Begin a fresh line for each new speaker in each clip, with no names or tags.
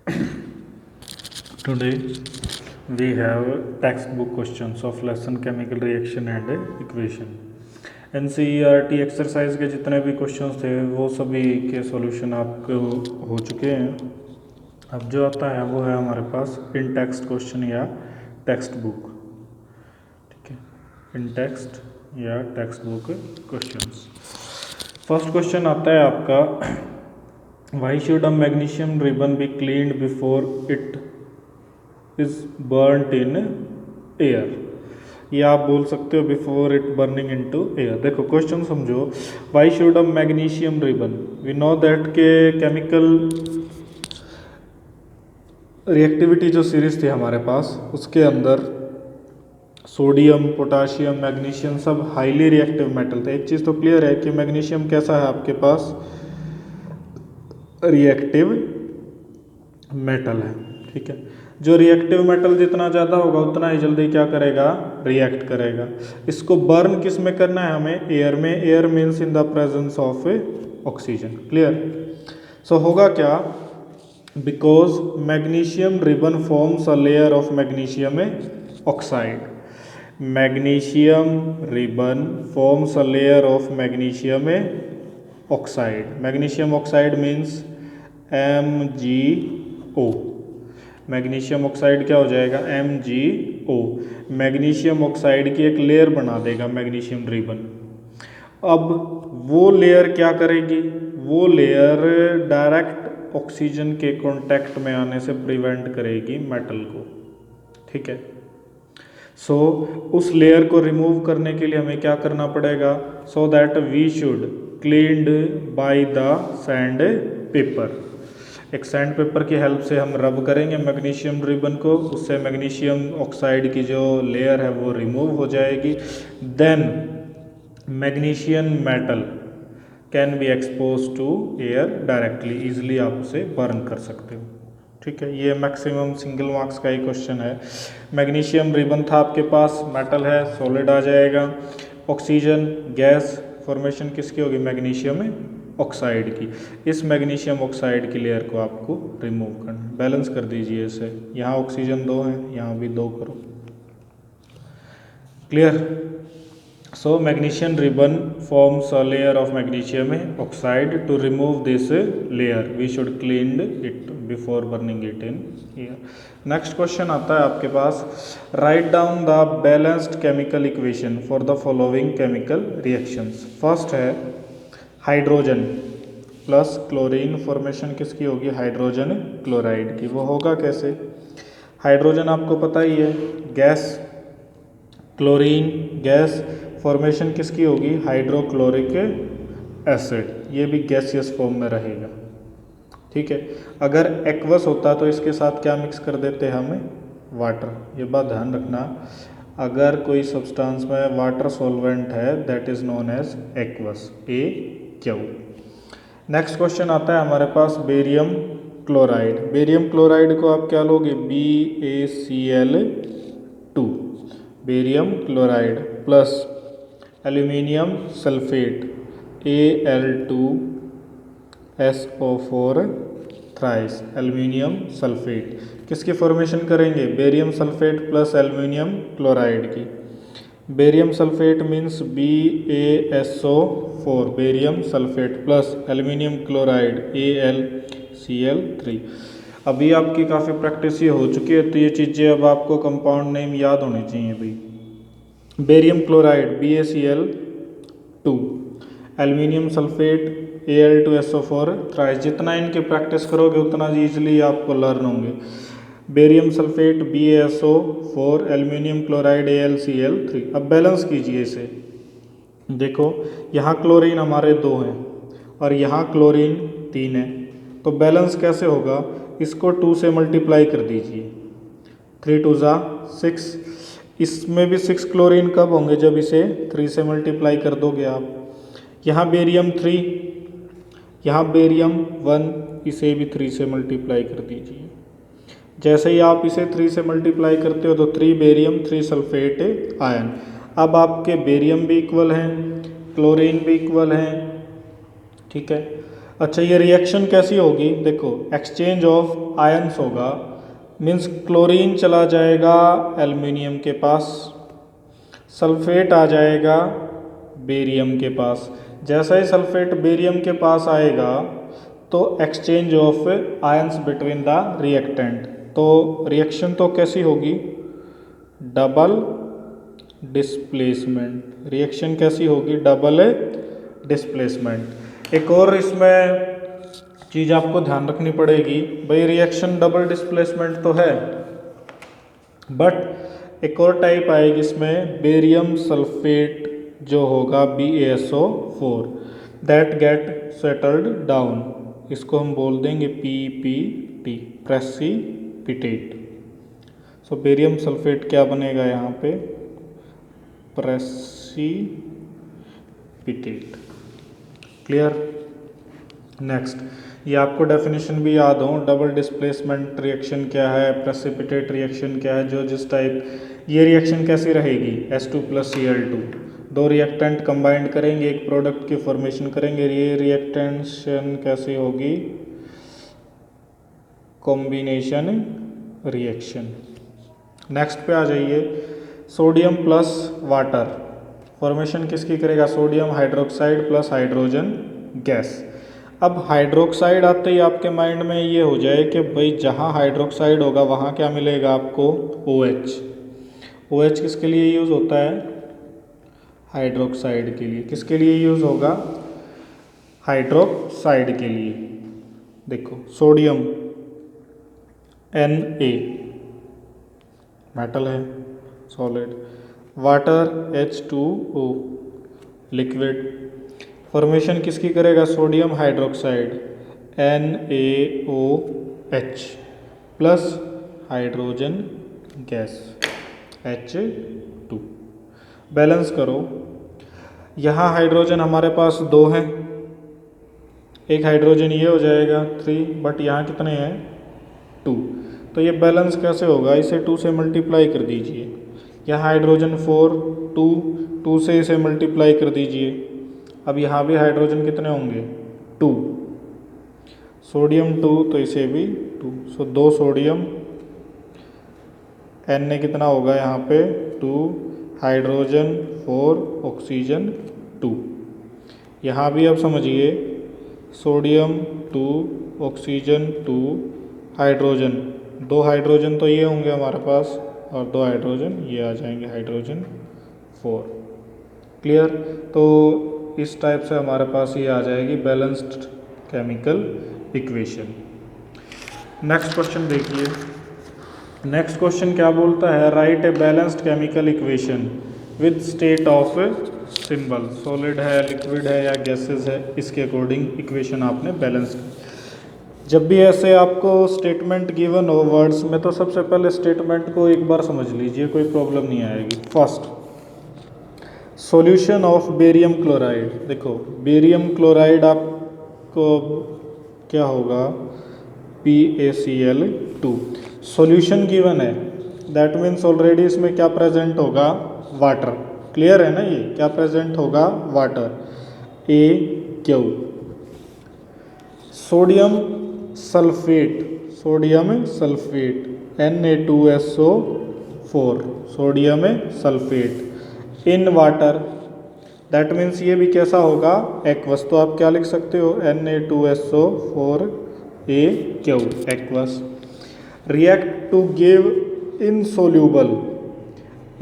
Today we have textbook questions of lesson chemical reaction and equation. NCERT exercise के जितने भी questions थे वो सभी के सॉल्यूशन आपको हो चुके हैं। अब जो आता है वो है हमारे पास इन टेक्स्ट क्वेश्चन या टेक्स्ट बुक, ठीक है, इन टेक्स्ट या text book questions. First question आता है आपका, why should a magnesium ribbon be cleaned before it is burned in air, या आप बोल सकते हो before it burning into air. देखो क्वेश्चन समझो, why should a magnesium ribbon, we know that के केमिकल रिएक्टिविटी जो सीरीज थी हमारे पास उसके अंदर सोडियम, पोटाशियम, मैग्नीशियम सब हाईली रिएक्टिव मेटल थे। एक चीज़ तो क्लियर है कि मैग्नीशियम कैसा है आपके पास, रिएक्टिव मेटल है, ठीक है। जो रिएक्टिव मेटल जितना ज़्यादा होगा उतना ही जल्दी क्या करेगा, रिएक्ट करेगा। इसको बर्न किस में करना है हमें, एयर में। Air means in the presence of oxygen, clear. So होगा क्या, because magnesium ribbon forms a layer of magnesium oxide. Magnesium ribbon forms a layer of magnesium oxide. Magnesium oxide means MgO। Magnesium oxide क्या हो जाएगा, MgO। Magnesium oxide की एक layer बना देगा magnesium ribbon. अब वो लेयर क्या करेगी, वो लेयर डायरेक्ट ऑक्सीजन के कांटेक्ट में आने से प्रिवेंट करेगी मेटल को, ठीक है। सो उस लेयर को रिमूव करने के लिए हमें क्या करना पड़ेगा, so that we should cleaned by the sand paper. एक सैंड पेपर की हेल्प से हम रब करेंगे मैग्नीशियम रिबन को, उससे मैग्नीशियम ऑक्साइड की जो लेयर है वो रिमूव हो जाएगी। Then magnesium metal can be expose to air directly, easily आप उसे बर्न कर सकते हो, ठीक है। ये मैक्सिमम सिंगल मार्क्स का ही क्वेश्चन है। मैग्नीशियम रिबन था आपके पास, मेटल है, सॉलिड आ जाएगा। ऑक्सीजन गैस फॉर्मेशन किसकी होगी, मैग्नीशियम ऑक्साइड की। इस मैग्नीशियम ऑक्साइड की लेयर को आपको रिमूव करना है। बैलेंस कर दीजिए इसे, यहाँ ऑक्सीजन 2 है, यहाँ भी 2 करो, clear. So magnesium ribbon forms a layer of magnesium oxide. To remove this layer we should clean it before burning it in air. Next question आता है आपके पास, write down the balanced chemical equation for the following chemical reactions. First है hydrogen plus chlorine formation किसकी होगी, hydrogen chloride की। वो होगा कैसे, हाइड्रोजन आपको पता ही है गैस, क्लोरीन गैस, फॉर्मेशन किसकी होगी, हाइड्रोक्लोरिक एसिड। ये भी गैसियस फॉर्म में रहेगा, ठीक है। अगर एक्वस होता तो इसके साथ क्या मिक्स कर देते हम, वाटर। ये बात ध्यान रखना, अगर कोई सब्सटेंस में वाटर सॉल्वेंट है that is known as aqueous, AQ। Next question आता है हमारे पास बेरियम क्लोराइड। बेरियम क्लोराइड को आप क्या लोगे, BaCl2। Barium chloride plus aluminium sulphate Al2SO4 thrice, aluminium sulphate. किसकी फॉर्मेशन करेंगे, barium sulphate plus aluminium chloride की। Barium sulphate means BaSO4, barium sulphate plus aluminium chloride AlCl3। अभी आपकी काफ़ी प्रैक्टिस ये हो चुकी है तो ये चीज़ें अब आपको कंपाउंड नेम याद होनी चाहिए भाई। Barium chloride BaCl2, aluminium sulphate Al2SO4 thrice. जितना इनकी प्रैक्टिस करोगे उतना ईजिली आपको लर्न होंगे। Barium sulphate BaSO4, aluminium chloride AlCl3। अब बैलेंस कीजिए इसे, देखो यहाँ क्लोरीन हमारे 2 हैं और यहाँ क्लोरीन 3 है, तो बैलेंस कैसे होगा, इसको 2 से मल्टीप्लाई कर दीजिए, 3 2 6। इसमें भी 6 क्लोरीन कब होंगे, जब इसे 3 से मल्टीप्लाई कर दोगे आप। यहाँ बेरियम 3, यहाँ बेरियम 1, इसे भी 3 से मल्टीप्लाई कर दीजिए। जैसे ही आप इसे 3 से मल्टीप्लाई करते हो तो 3 बेरियम 3 सल्फेट आयन। अब आपके बेरियम भी इक्वल हैं, क्लोरीन भी इक्वल हैं, ठीक है। अच्छा, ये रिएक्शन कैसी होगी? देखो, एक्सचेंज ऑफ आयंस होगा, मीन्स क्लोरीन चला जाएगा एल्युमिनियम के पास, सल्फेट आ जाएगा बेरियम के पास। जैसा ही सल्फेट बेरियम के पास आएगा तो exchange of ions between the reactant, तो रिएक्शन तो कैसी होगी? Double displacement. रिएक्शन कैसी होगी? Double displacement. एक और इसमें चीज़ आपको ध्यान रखनी पड़ेगी, भाई रिएक्शन डबल डिस्प्लेसमेंट तो है, बट एक और टाइप आएगी इसमें, बेरियम सल्फेट जो होगा BaSO4, that get settled down, इसको हम बोल देंगे PPT, प्रेसिपिटेट। सो बेरियम सल्फेट क्या बनेगा यहाँ पे? प्रेसिपिटेट। क्लियर? नेक्स्ट, ये आपको डेफिनेशन भी याद हो, डबल डिस्प्लेसमेंट रिएक्शन क्या है, प्रेसिपिटेट रिएक्शन क्या है, जो जिस टाइप, ये रिएक्शन कैसी रहेगी? H2+Cl2, दो रिएक्टेंट कंबाइंड करेंगे, एक प्रोडक्ट की फॉर्मेशन करेंगे, ये रिएक्टेंशन कैसी होगी? Combination reaction. नेक्स्ट पे आ जाइए, सोडियम प्लस वाटर, फॉर्मेशन किसकी करेगा? Sodium hydroxide plus hydrogen gas. अब हाइड्रोक्साइड आते ही आपके माइंड में ये हो जाए कि भाई जहाँ हाइड्रोक्साइड होगा वहाँ क्या मिलेगा आपको? OH। OH किसके लिए यूज़ होता है? हाइड्रोक्साइड के लिए। किसके लिए यूज़ होगा? हाइड्रोक्साइड के लिए। देखो, सोडियम Na मेटल है, solid, water H2O liquid, formation किसकी करेगा? Sodium hydroxide NaOH plus hydrogen gas H2। Balance करो, यहाँ हाइड्रोजन हमारे पास 2 हैं, एक हाइड्रोजन ये हो जाएगा 3, बट यहाँ कितने हैं? 2। तो ये बैलेंस कैसे होगा? इसे 2 से मल्टीप्लाई कर दीजिए, यहाँ हाइड्रोजन 4, 2 से इसे मल्टीप्लाई कर दीजिए, अब यहाँ भी हाइड्रोजन कितने होंगे? 2, सोडियम 2, तो इसे भी 2, सो 2 सोडियम, Na कितना होगा यहाँ पे? 2, हाइड्रोजन 4, ऑक्सीजन 2। यहाँ भी अब समझिए, सोडियम 2, ऑक्सीजन 2, हाइड्रोजन 2, हाइड्रोजन तो ये होंगे हमारे पास, और 2 हाइड्रोजन ये आ जाएंगे, हाइड्रोजन 4। क्लियर? तो इस टाइप से हमारे पास ये आ जाएगी balanced chemical equation. Next question देखिए, नेक्स्ट क्वेश्चन क्या बोलता है? Right a balanced chemical equation with state of symbol, solid है, लिक्विड है या गैसेस है, इसके अकॉर्डिंग इक्वेशन आपने बैलेंस की। जब भी ऐसे आपको स्टेटमेंट गिवन हो वर्ड्स में, तो सबसे पहले स्टेटमेंट को एक बार समझ लीजिए, कोई प्रॉब्लम नहीं आएगी। First, solution of barium chloride. देखो, बेरियम क्लोराइड आपको क्या होगा? PaCl2। सॉल्यूशन गिवन है, दैट मीन्स ऑलरेडी इसमें क्या प्रेजेंट होगा? वाटर। क्लियर है ना? ये क्या प्रेजेंट होगा? Water, AQ। Sodium sulphate, sodium sulphate Na2SO4, sodium sulphate in water, that means ये भी कैसा होगा? एक्वस। तो आप क्या लिख सकते हो? Na2SO4AQ, aqueous. React to give insoluble,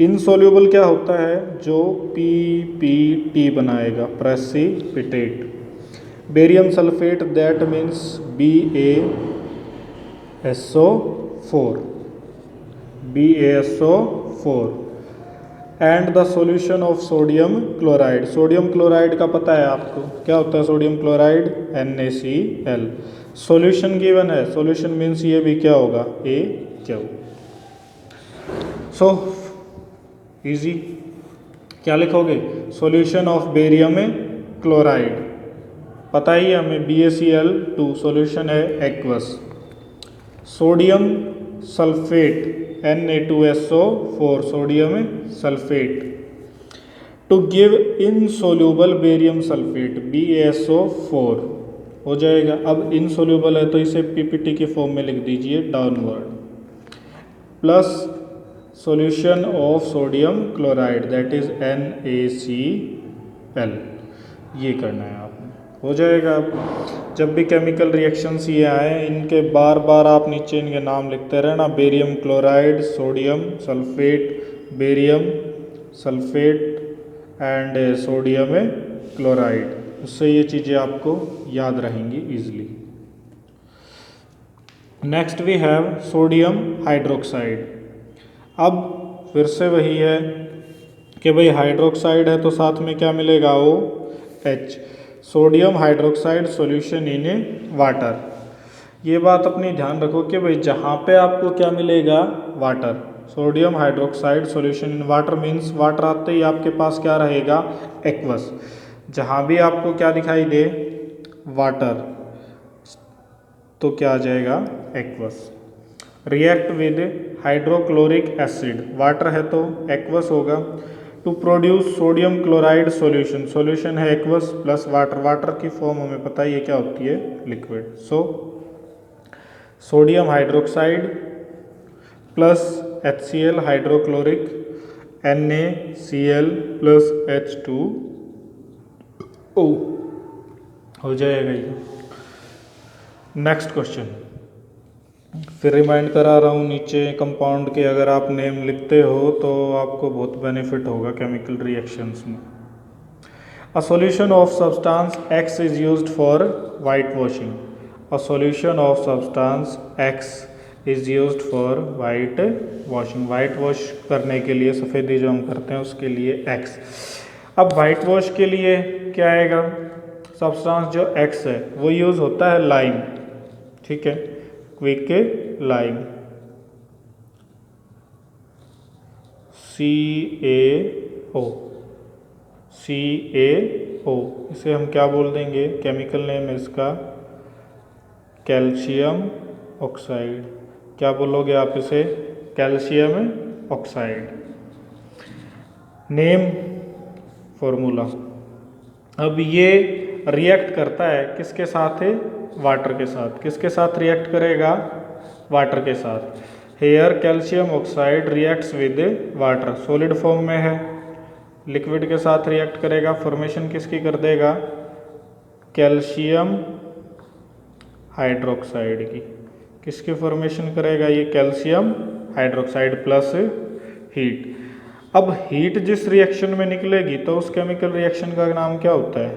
insoluble क्या होता है? जो PPT बनाएगा, precipitate. Barium sulphate, that means BaSO4, BaSO4। And the solution of sodium chloride, sodium chloride का पता है आपको क्या होता है? Sodium chloride NaCl। Solution given है, सॉल्यूशन मीन्स ये भी क्या होगा? AQ। सो इजी, क्या लिखोगे? सॉल्यूशन ऑफ बेरियम क्लोराइड, पता ही है हमें, BaCl2, सॉल्यूशन है aqueous. Sodium sulphate Na2SO4, sodium sulphate, to give insoluble barium sulphate BaSO4, हो जाएगा। अब इनसोल्यूबल है तो इसे पीपीटी के फॉर्म में लिख दीजिए downward, plus solution of sodium chloride that is NaCl, ये करना है आपने, हो जाएगा। अब जब भी केमिकल रिएक्शंस ये आए इनके बार बार आप नीचे इनके नाम लिखते रहना, barium chloride, sodium sulphate, barium sulphate and sodium chloride, उससे ये चीज़ें आपको याद रहेंगी easily. Next we have sodium hydroxide. अब फिर से वही है कि भाई हाइड्रोक्साइड है तो साथ में क्या मिलेगा, OH, sodium hydroxide solution in water. ये बात अपनी ध्यान रखो कि भाई जहाँ पे आपको क्या मिलेगा, water, sodium hydroxide solution in water means water आते ही आपके पास क्या रहेगा, एक्वस। जहाँ भी आपको क्या दिखाई दे, वाटर, तो क्या आ जाएगा, aqueous. React with hydrochloric acid, water है तो एक्वस होगा, to produce sodium chloride solution, solution है एक्वस प्लस वाटर, वाटर की फॉर्म हमें पता है ये क्या होती है, liquid. So sodium hydroxide plus HCl hydrochloric, NaCl plus H2O, हो जाएगा ये। नेक्स्ट क्वेश्चन, फिर रिमाइंड करा रहा हूँ नीचे कंपाउंड के अगर आप नेम लिखते हो तो आपको बहुत बेनिफिट होगा केमिकल रिएक्शंस में। A solution of substance X is used for white washing, a solution of substance X is used for white washing, white wash करने के लिए, सफ़ेदी जो हम करते हैं उसके लिए X। अब वाइट वॉश के लिए क्या आएगा, सब्सटेंस जो X है वो यूज़ होता है लाइम, ठीक है, क्विक लाइम, CaO, इसे हम क्या बोल देंगे, केमिकल नेम इसका कैल्शियम ऑक्साइड, क्या बोलोगे आप इसे, कैल्शियम ऑक्साइड। नेम फॉर्मूला, अब ये रिएक्ट करता है किसके साथ है, वाटर के साथ, किसके साथ रिएक्ट करेगा, वाटर के साथ। Here calcium oxide reacts with water, solid form में है, लिक्विड के साथ रिएक्ट करेगा, फॉर्मेशन किसकी कर देगा, कैल्शियम हाइड्रोक्साइड की, किसकी फॉर्मेशन करेगा ये, कैल्शियम हाइड्रोक्साइड प्लस हीट। अब हीट जिस रिएक्शन में निकलेगी तो उस केमिकल रिएक्शन का नाम क्या होता है,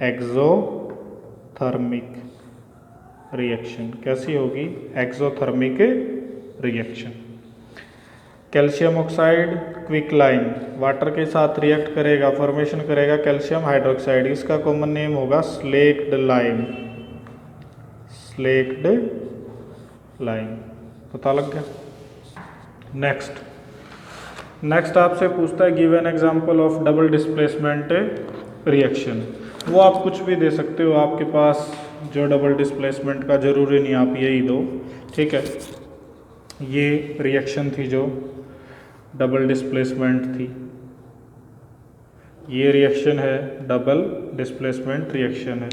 एक्सोथर्मिक रिएक्शन। कैसी होगी, exothermic reaction. Calcium oxide quick lime water के साथ रिएक्ट करेगा, फॉर्मेशन करेगा कैल्शियम हाइड्रोक्साइड, इसका कॉमन नेम होगा स्लेक्ड लाइम, स्लेक्ड लाइम, पता लग गया। नेक्स्ट आपसे पूछता है give an example of double displacement reaction. वो आप कुछ भी दे सकते हो, आपके पास जो डबल डिस्प्लेसमेंट का ज़रूरी नहीं आप यही दो, ठीक है। ये रिएक्शन थी जो डबल डिस्प्लेसमेंट थी, ये रिएक्शन है डबल डिस्प्लेसमेंट रिएक्शन है।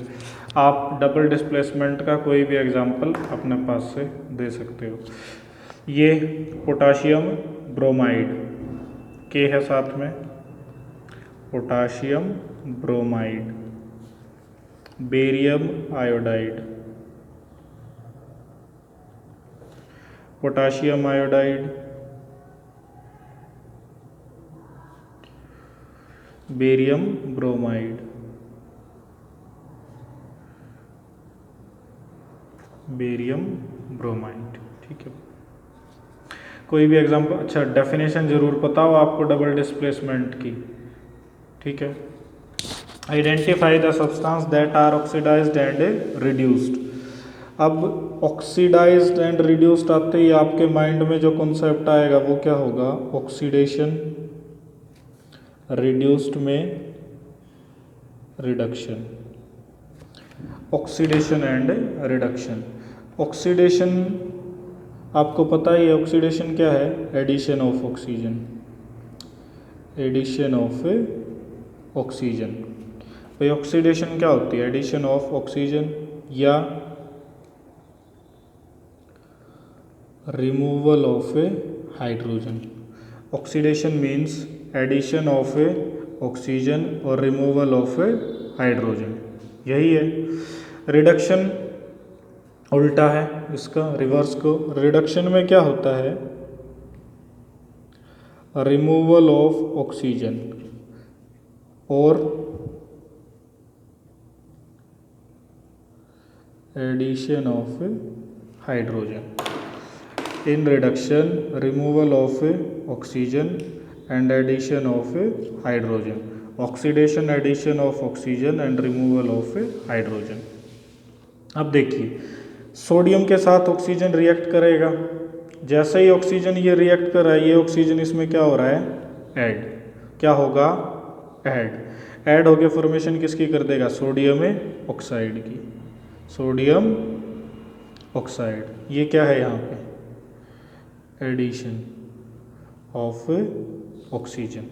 आप डबल डिस्प्लेसमेंट का कोई भी एग्जांपल अपने पास से दे सकते हो। ये पोटाशियम ब्रोमाइड के है साथ में, potassium bromide, barium iodide, potassium iodide, barium bromide, barium bromide, ठीक है। कोई भी एग्जांपल, अच्छा डेफिनेशन जरूर पता हो आपको डबल डिस्प्लेसमेंट की, ठीक है। Identify the substance that are oxidized and reduced. अब ऑक्सीडाइज्ड एंड रिड्यूस्ड आते ही आपके माइंड में जो कॉन्सेप्ट आएगा वो क्या होगा, ऑक्सीडेशन, रिड्यूस्ड में reduction, oxidation and reduction. Oxidation आपको पता ही है, ऑक्सीडेशन क्या है, addition of oxygen, addition of oxygen. भाई ऑक्सीडेशन क्या होती है, एडिशन ऑफ ऑक्सीजन, या removal of a hydrogen. Oxidation means addition of a oxygen और रिमूवल ऑफ ए हाइड्रोजन, यही है। रिडक्शन उल्टा है इसका, रिवर्स को। रिडक्शन में क्या होता है, रिमूवल ऑफ ऑक्सीजन और addition of hydrogen. In reduction removal of oxygen and addition of hydrogen. Oxidation, addition of oxygen and removal of hydrogen. अब देखिए, सोडियम के साथ ऑक्सीजन रिएक्ट करेगा। जैसे ही ऑक्सीजन ये रिएक्ट कर रहा है, ये ऑक्सीजन इसमें क्या हो रहा है, ऐड। क्या होगा, ऐड। ऐड होके फॉर्मेशन किसकी कर देगा, सोडियम ऑक्साइड की। सोडियम ऑक्साइड, ये क्या है यहाँ पे, addition of oxygen.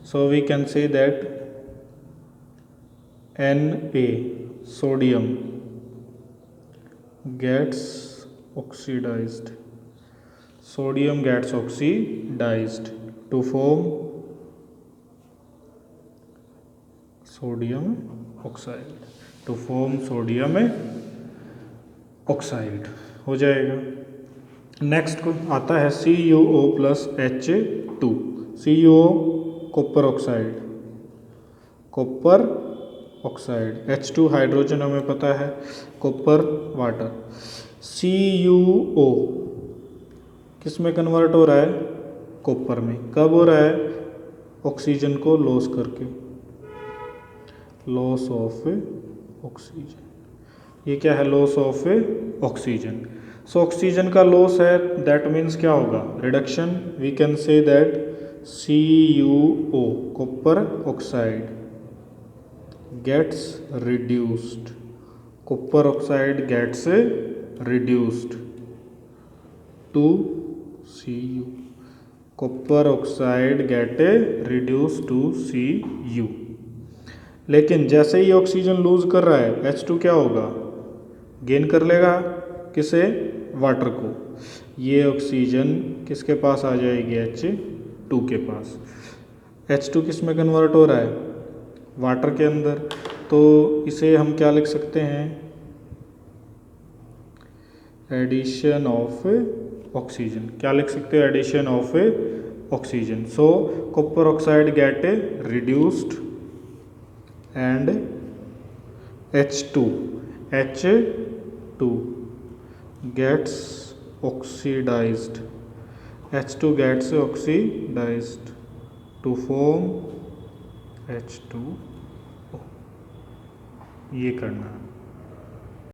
So we can say that Na, sodium, gets oxidized. Sodium gets oxidized to form sodium oxide. To form sodium oxide हो जाएगा। नेक्स्ट को आता है CuO plus H2। CuO copper oxide, copper oxide. H2 hydrogen हमें पता है, copper water. CuO किस में कन्वर्ट हो रहा है, कॉपर में। कब हो रहा है, ऑक्सीजन को लॉस करके, लॉस ऑफ ऑक्सीजन। ये क्या है, loss of oxygen. So oxygen का लॉस है, दैट मीन्स क्या होगा, reduction. We can say that CuO copper oxide gets reduced, copper oxide gets reduced to Cu, copper oxide get reduced to Cu। लेकिन जैसे ही oxygen loose कर रहा है, H2 क्या होगा, गेन कर लेगा, किसे, वाटर को। ये ऑक्सीजन किसके पास आ जाएगी, H2 के पास। H2 किस में कन्वर्ट हो रहा है, वाटर के अंदर। तो इसे हम क्या लिख सकते हैं, एडिशन ऑफ ऑक्सीजन। क्या लिख सकते हैं, addition of oxygen. So copper oxide get reduced and H2 gets oxidized, H2 gets oxidized to form H2O। ये करना है।